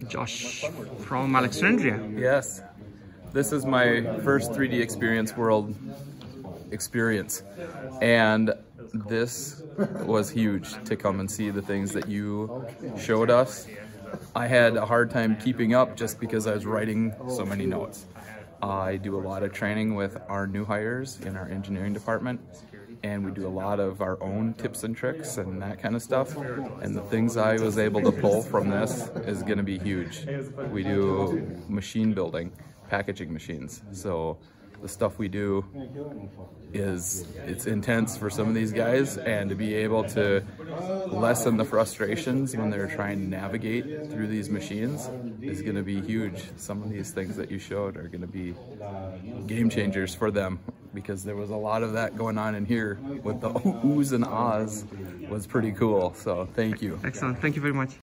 Josh from Alexandria. Yes, this is my first 3D Experience World experience, and this was huge to come and see the things that you showed us. I had a hard time keeping up just because I was writing so many notes. I do a lot of training with our new hires in our engineering department, and we do a lot of our own tips and tricks and that kind of stuff. And the things I was able to pull from this is going to be huge. We do machine building, packaging machines. So the stuff we do it's intense for some of these guys, and to be able to lessen the frustrations when they're trying to navigate through these machines is going to be huge. Some of these things that you showed are going to be game changers for them, because there was a lot of that going on in here with the oohs and ahs. Was pretty cool. So thank you. Excellent. Thank you very much.